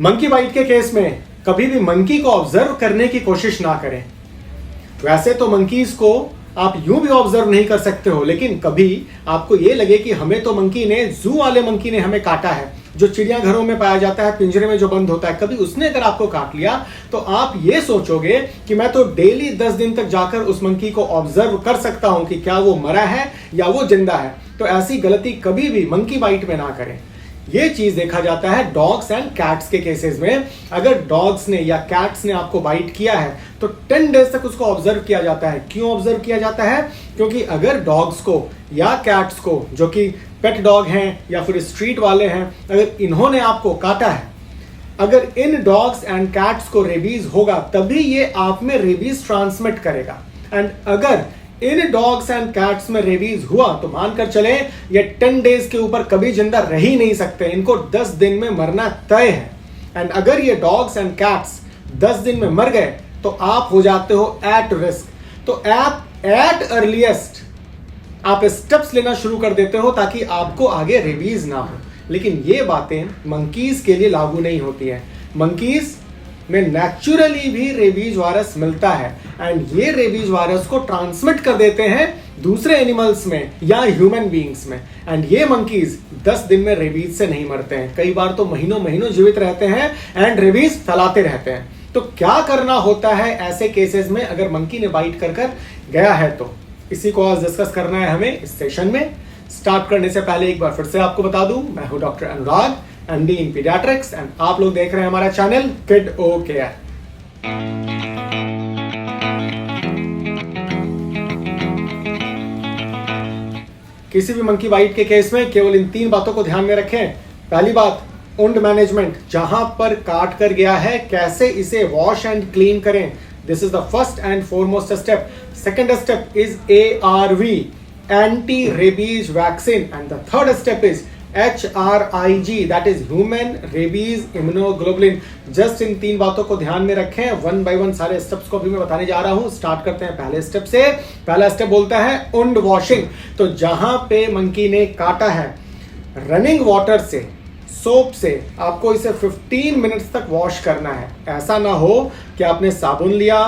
Monkey bite के case में कभी भी मंकी को ऑब्जर्व करने की कोशिश ना करें। वैसे तो मंकीज को आप यूं भी ऑब्जर्व नहीं कर सकते हो, लेकिन कभी आपको यह लगे कि हमें तो मंकी ने, जू वाले मंकी ने हमें काटा है, जो चिड़ियाघरों में पाया जाता है, पिंजरे में जो बंद होता है, कभी उसने अगर आपको काट लिया तो आप ये सोचोगे कि मैं तो डेली 10 दिन तक जाकर उस मंकी को ऑब्जर्व कर सकता हूं कि क्या वो मरा है या वो जिंदा है। तो ऐसी गलती कभी भी मंकी बाइट में ना करें। ये चीज देखा जाता है डॉग्स एंड कैट्स के केसेस में। अगर डॉग्स ने या कैट्स ने आपको बाइट किया है तो 10 डेज तक उसको ऑब्जर्व किया जाता है। क्यों ऑब्जर्व किया जाता है? क्योंकि अगर डॉग्स को या कैट्स को, जो कि पेट डॉग हैं या फिर स्ट्रीट वाले हैं, अगर इन्होंने आपको काटा है, अगर इन डॉग्स एंड कैट्स को रेबीज होगा तभी ये आप में रेबीज ट्रांसमिट करेगा। एंड अगर इन डॉग्स एंड कैट्स में रेबीज हुआ तो मानकर चले ये 10 डेज के ऊपर कभी जिंदा रह ही नहीं सकते, इनको 10 दिन में मरना तय है। एंड अगर ये डॉग्स एंड कैट्स 10 दिन में मर गए तो आप हो जाते हो एट रिस्क। तो आप एट अर्लीस्ट आप स्टेप्स लेना शुरू कर देते हो ताकि आपको आगे रेबीज ना हो। लेकिन ये बातें मंकीज के लिए लागू नहीं होती है। मंकीज में नेचुरली भी रेबीज वायरस मिलता है एंड ये रेबीज वायरस को ट्रांसमिट कर देते हैं दूसरे एनिमल्स में या ह्यूमन बीइंग्स में। एंड ये मंकीज 10 दिन में रेबीज से नहीं मरते हैं, कई बार तो महीनों महीनों जीवित रहते हैं एंड रेबीज फैलाते रहते हैं। तो क्या करना होता है ऐसे केसेस में अगर मंकी ने बाइट कर गया है? तो इसी को आज डिस्कस करना है हमें इस सेशन में। स्टार्ट करने से पहले एक बार फिर से आपको बता दूं, मैं हूं doctor Anurag, MD in paediatrics, and आप लोग देख रहे हैं हमारा चैनल किड ओ केयर। किसी भी मंकी बाइट के केस में केवल इन 3 बातों को ध्यान में रखें। पहली बात, वुंड मैनेजमेंट, जहां पर काट कर गया है कैसे इसे वॉश एंड क्लीन करें, this is the first and foremost step. Second step is ARV, anti rabies vaccine, and the third step is HRIG, that is human rabies immunoglobulin. Just in 3 बातों को ध्यान में रखें। वन बाय वन सारे steps को भी मैं बताने जा रहा हूं। स्टार्ट करते हैं पहले स्टेप से। पहला स्टेप बोलता है वुंड वॉशिंग। तो जहां पे मंकी ने काटा है, रनिंग वाटर से, सोप से आपको इसे 15 मिनट्स तक वॉश करना है। ऐसा ना हो कि आपने साबुन लिया,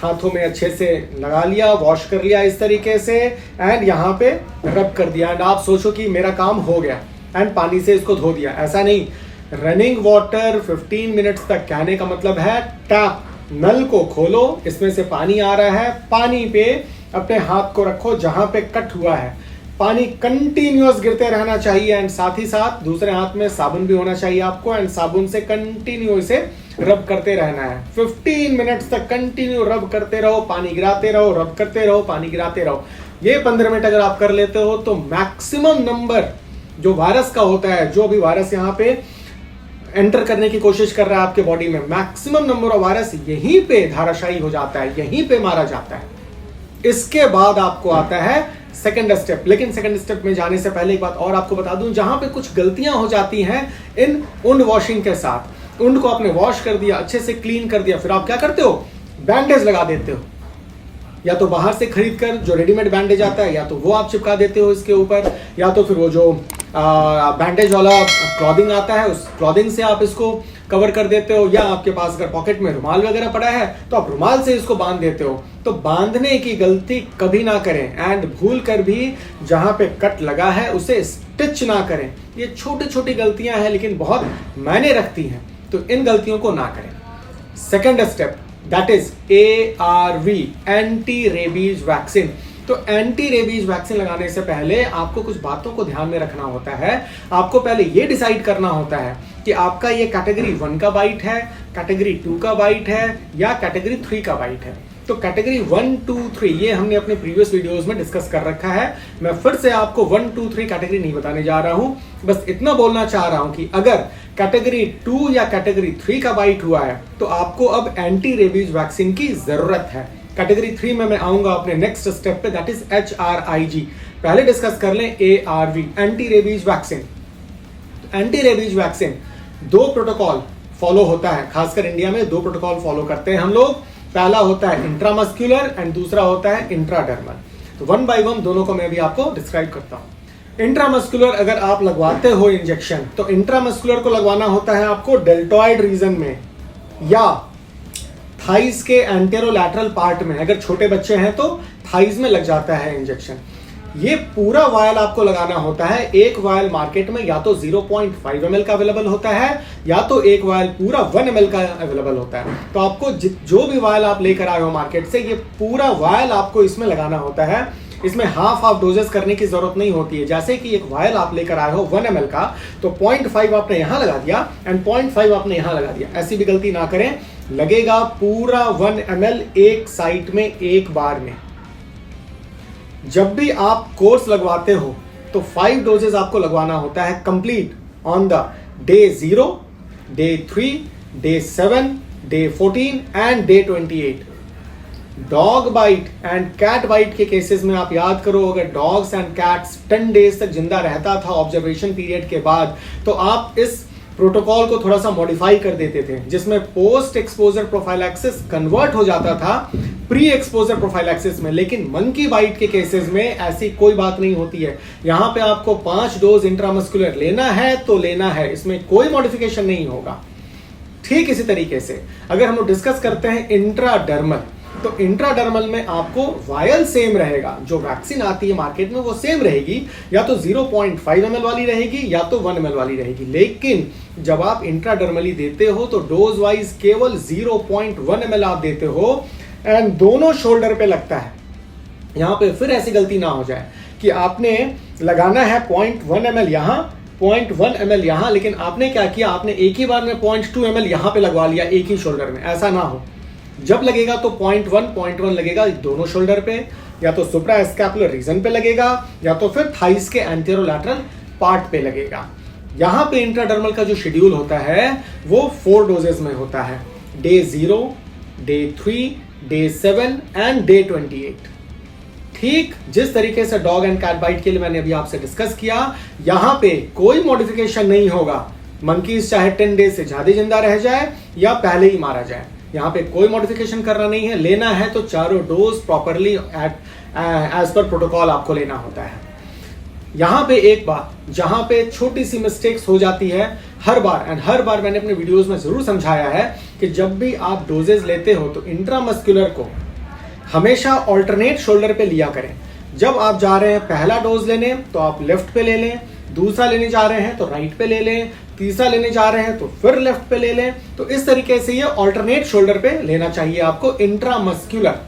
हाथों में अच्छे से लगा लिया, वॉश कर लिया इस तरीके से एंड यहाँ पे रब कर दिया एंड आप सोचो कि मेरा काम हो गया एंड पानी से इसको धो दिया। ऐसा नहीं। रनिंग वाटर 15 मिनट्स तक, कहने का मतलब है टैप, नल को खोलो, इसमें से पानी आ रहा है, पानी पे अपने हाथ को रखो जहां पे कट हुआ है, पानी कंटिन्यूअस गिरते रहना चाहिए एंड साथ ही साथ दूसरे हाथ में साबुन भी होना चाहिए आपको एंड साबुन से कंटिन्यू इसे रब करते रहना है। 15 मिनट्स तक कंटिन्यू रब करते रहो, पानी गिराते रहो, रब करते रहो, पानी गिराते रहो। ये 15 मिनट अगर आप कर लेते हो तो मैक्सिमम नंबर जो वायरस का होता है, जो भी वायरस यहाँ पे एंटर करने की कोशिश कर रहा है आपके बॉडी में, मैक्सिमम नंबर ऑफ वायरस यहीं पे धाराशायी हो जाता है, यहीं पे मारा जाता है। इसके बाद आपको आता है सेकंड स्टेप। लेकिन सेकंड स्टेप में जाने से पहले एक बात और आपको बता दूं, जहां पे कुछ गलतियां हो जाती हैं इन वुंड वॉशिंग के साथ। वुंड को आपने वॉश कर दिया, अच्छे से क्लीन कर दिया, फिर आप क्या करते हो? बैंडेज लगा देते हो। या तो बाहर से खरीद कर जो रेडीमेड बैंडेज आता है, या तो वो आप चिपका देते हो इसके ऊपर, या तो फिर वो जो बैंडेज वाला क्लॉथिंग आता है उस क्लॉथिंग से आप इसको कवर कर देते हो, या आपके पास अगर पॉकेट में रुमाल वगैरह पड़ा है तो आप रुमाल से इसको बांध देते हो। तो बांधने की गलती कभी ना करें एंड भूल कर भी जहां पे कट लगा है उसे स्टिच ना करें। ये छोटी छोटी गलतियां हैं लेकिन बहुत मायने रखती हैं, तो इन गलतियों को ना करें। Second step, that is ARV, anti rabies vaccine. तो एंटी रेबीज वैक्सीन लगाने से पहले आपको कुछ बातों को ध्यान में रखना होता है। आपको पहले ये डिसाइड करना होता है कि आपका ये कैटेगरी 1 का बाइट है, कैटेगरी 2 का बाइट है या कैटेगरी 3 का बाइट है। तो कैटेगरी 1, 2, 3 ये हमने अपने प्रीवियस वीडियोस में डिस्कस कर रखा है। मैं फिर से आपको 1, 2, 3 कैटेगरी नहीं बताने जा रहा हूं, बस इतना बोलना चाह रहा हूं कि अगर कैटेगरी 2 या कैटेगरी 3 का बाइट हुआ है तो आपको अब एंटी रेबीज वैक्सीन की जरूरत है। कैटेगरी 3 में मैं आऊंगा अपने नेक्स्ट स्टेप पे, दैट इज HRIG। पहले डिस्कस कर लें ARV, anti rabies vaccine. Anti rabies vaccine 2 protocol follow होता है, खासकर इंडिया में 2 प्रोटोकॉल फॉलो करते हैं हम लोग। पहला होता है इंट्रामस्क्यूलर एंड दूसरा होता है इंट्राडर्मल। तो वन बाय वन दोनों को मैं भी आपको डिस्क्राइब करता हूं। इंट्रामस्कुलर अगर आप लगवाते हो इंजेक्शन, तो इंट्रामस्कुलर को लगवाना होता है आपको डेल्टॉइड रीजन में या थाइस के एंटेरोलैटरल पार्ट में। अगर छोटे बच्चे हैं तो थाइस में लग जाता है इंजेक्शन। ये पूरा वायल आपको लगाना होता है। एक वायल मार्केट में या तो 0.5 ml का अवेलेबल होता है या तो एक वायल पूरा 1 ml का अवेलेबल होता है। तो आपको जो भी वायल आप लेकर आए हो मार्केट से, ये पूरा वायल आपको इसमें लगाना होता है। इसमें हाफ डोजेस करने की जरूरत नहीं होती है। जैसे कि एक वायल आप लेकर आए हो 1 ml का, तो 0.5 आपने यहां लगा दिया एंड 0.5 आपने यहां लगा दिया। ऐसी भी गलती ना करें, लगेगा पूरा 1 ml एक साइट में एक बार में। जब भी आप कोर्स लगवाते हो तो 5 डोजेस आपको लगवाना होता है complete on the day 0, day 3, day 7, day 14 and day 28। Dog bite and cat bite के केसेस में आप याद करो, अगर डॉग्स एंड कैट्स 10 डेज तक जिंदा रहता था ऑब्जर्वेशन पीरियड के बाद, तो आप इस प्रोटोकॉल को थोड़ा सा मॉडिफाई कर देते थे, जिसमें पोस्ट एक्सपोजर प्रोफाइलैक्सिस कन्वर्ट हो जाता था प्री एक्सपोजर प्रोफाइलैक्सिस में। लेकिन मंकी बाइट के केसेस में ऐसी कोई बात नहीं होती है। यहां पे आपको 5 डोज इंट्रामस्कुलर लेना है तो लेना है, इसमें कोई मॉडिफिकेशन नहीं होगा। ठीक इसी तरीके से अगर हम लोग डिस्कस करते हैं इंट्राडर्मल, तो इंट्राडर्मल में आपको वायल सेम रहेगा। जो वैक्सीन आती है मार्केट में वो सेम रहेगी, या तो 0.5 ml वाली रहेगी या तो 1 ml वाली रहेगी। लेकिन जब आप इंट्राडर्मली देते हो तो डोज वाइज केवल 0.1 ml आप देते हो एंड दोनों शोल्डर पे लगता है। यहां पे फिर ऐसी गलती ना हो जाए कि आपने लगाना है 0.1 ml यहां, 0.1 ml यहां, लेकिन आपने क्या किया, आपने एक ही बार में 0.2 ml यहां पे लगवा लिया एक ही शोल्डर में। ऐसा ना हो। जब लगेगा तो 0.1 लगेगा दोनों शोल्डर पे, या तो सुप्रा स्कैपुलर रीजन पे लगेगा या तो फिर थाइस के एंटेरोलैटरल पार्ट पे लगेगा। यहां पे इंट्राडर्मल का जो शेड्यूल होता है वो 4 डोजेस में होता है, day 0, day 3, day 7 and day 28। ठीक जिस तरीके से डॉग एंड कैट बाइट के लिए मैंने अभी आपसे डिस्कस किया, यहां पे कोई मॉडिफिकेशन नहीं होगा। मंकीज चाहे 10 डेज से ज्यादा जिंदा रह जाए या पहले ही मारा जाए, यहां पे कोई मॉडिफिकेशन करना नहीं है। लेना है तो चारों dose properly as per protocol आपको लेना होता है। यहां पे एक बात जहां पे छोटी सी मिस्टेक्स हो जाती है हर बार मैंने अपने वीडियोस में जरूर समझाया है कि जब भी आप डोजेज लेते हो तो इंट्रामस्कुलर को हमेशा ऑल्टरनेट शोल्डर पे लिया करें। जब आप जा रहे हैं पहला डोज लेने तो आप लेफ्ट पे ले लें, दूसरा लेने जा रहे हैं तो राइट पे ले लें, तीसरा लेने जा रहे हैं तो फिर लेफ्ट पे ले लें। तो इस तरीके से ये ऑल्टरनेट शोल्डर पे लेना चाहिए आपको इंट्रामस्कुलर।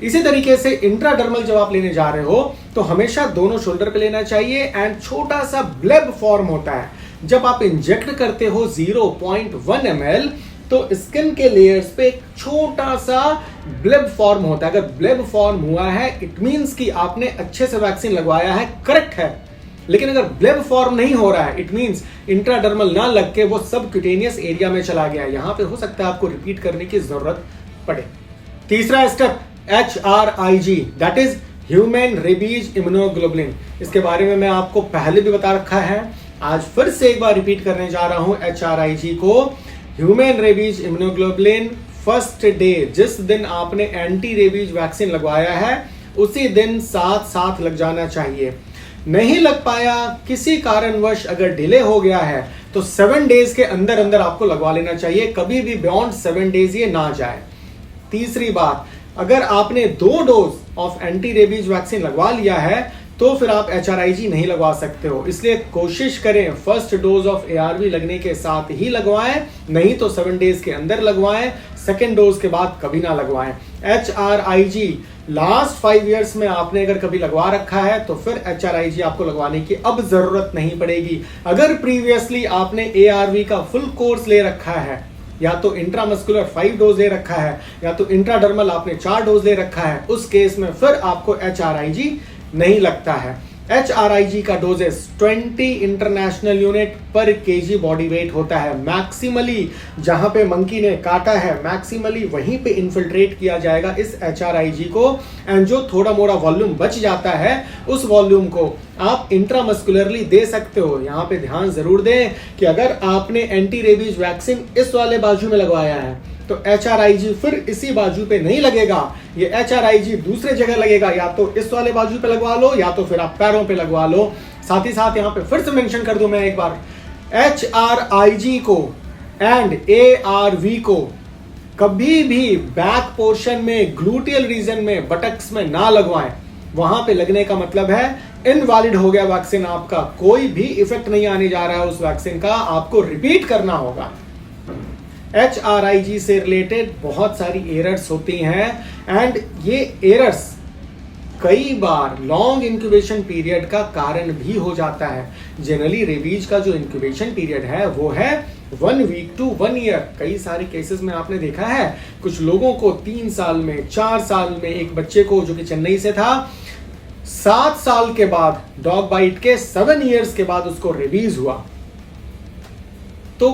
इसी तरीके से इंट्राडर्मल जब आप लेने जा रहे हो तो हमेशा दोनों शोल्डर पे लेना चाहिए एंड छोटा सा ब्लेब फॉर्म होता है। जब आप इंजेक्ट करते हो 0.1 ml तो स्किन के लेयर्स पे एक छोटा सा ब्लेब फॉर्म होता है। अगर ब्लेब फॉर्म हुआ है इट मींस कि आपने अच्छे से वैक्सीन लगवाया है, करेक्ट है। लेकिन अगर ब्लेब फॉर्म नहीं हो रहा है इट मींस इंट्राडर्मल ना लग के वो सब क्यूटेनियस एरिया में चला गया। यहां पे हो सकता है आपको रिपीट करने की जरूरत पड़े। तीसरा step HRIG, that is human rabies immunoglobulin. इसके बारे में मैं आपको पहले भी बता रखा है, आज फिर से एक बार रिपीट करने जा रहा हूं HRIG को। Human rabies immunoglobulin first day, जिस दिन आपने एंटी रेबीज वैक्सीन लगवाया है उसी दिन साथ लग जाना चाहिए। नहीं लग पाया, किसी कारणवश अगर डिले हो गया है तो 7 डेज के अंदर अंदर आपको लगवा लेना चाहिए। कभी भी बियॉन्ड 7 डेज ये ना जाए। तीसरी बात, अगर आपने 2 dose of anti rabies vaccine लगवा लिया है तो फिर आप HRIG नहीं लगवा सकते हो। इसलिए कोशिश करें फर्स्ट डोज ऑफ ARV लगने के साथ ही लगवाएं, नहीं तो 7 डेज के अंदर लगवाएं। सेकेंड डोज के बाद कभी ना लगवाएं। HRIG लास्ट 5 इयर्स में आपने अगर कभी लगवा रखा है तो फिर HRIG आपको लगवाने की अब जरूरत नहीं पड़ेगी। अगर प्रीवियसली आपने ARV का फुल कोर्स ले रखा है, या तो इंट्रामस्कुलर 5 डोज ले रखा है या तो इंट्राडर्मल आपने 4 डोज ले रखा है, उस केस में फिर आपको HRIG नहीं लगता है। HRIG का डोजेस 20 इंटरनेशनल यूनिट पर केजी बॉडी वेट होता है। मैक्सिमली जहां पे मंकी ने काटा है मैक्सिमली वहीं पे इन्फिल्ट्रेट किया जाएगा इस HRIG को, एंड जो थोड़ा मोड़ा वॉल्यूम बच जाता है उस वॉल्यूम को आप इंट्रामस्कुलरली दे सकते हो। यहां पे ध्यान जरूर दें कि अगर आपने एंटी रेबीज वैक्सीन इस वाले बाजू में लगवाया है तो HRIG फिर इसी बाजू पे नहीं लगेगा, ये HRIG दूसरे जगह लगेगा। या तो इस वाले बाजू पे लगवा लो या तो फिर आप पैरों पे लगवा लो। साथ ही साथ यहां पे फिर से मेंशन कर दूं मैं एक बार, HRIG को एंड ARV को कभी भी बैक पोर्शन में, ग्लूटियल रीजन में, बटक्स में ना लगवाएं। वहां पे लगने का मतलब है इनवैलिड हो गया वैक्सीन आपका, कोई भी इफेक्ट नहीं आने जा रहा है उस वैक्सीन का, आपको रिपीट करना होगा। HRIG से रिलेटेड बहुत सारी एरर्स होती हैं एंड ये एरर्स कई बार लॉन्ग इंक्यूबेशन पीरियड का कारण भी हो जाता है। जनरली रेबीज का जो इंक्यूबेशन पीरियड है वो है 1 वीक टू 1 ईयर। कई सारे केसेस में आपने देखा है कुछ लोगों को 3 साल में, 4 साल में, एक बच्चे को जो कि चेन्नई से था 7 साल के बाद, डॉग बाइट के 7 ईयर्स के बाद उसको रेबीज हुआ। तो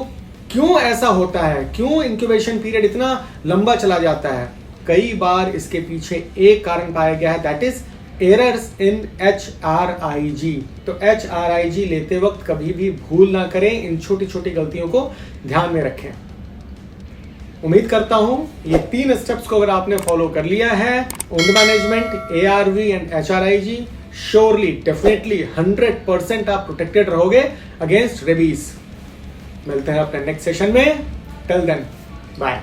क्यों ऐसा होता है, क्यों इंक्यूबेशन पीरियड इतना लंबा चला जाता है? कई बार इसके पीछे एक कारण पाया गया है, that is errors in HRIG। तो HRIG लेते वक्त कभी भी भूल ना करें, इन छोटी छोटी गलतियों को ध्यान में रखें। उम्मीद करता हूं ये 3 स्टेप्स को अगर आपने फॉलो कर लिया है, wound management, ARV and HRIG, surely, definitely 100% आप प्रोटेक्टेड रहोगे अगेंस्ट रेबीज। मिलते हैं अपने नेक्स्ट सेशन में, टिल देन बाय।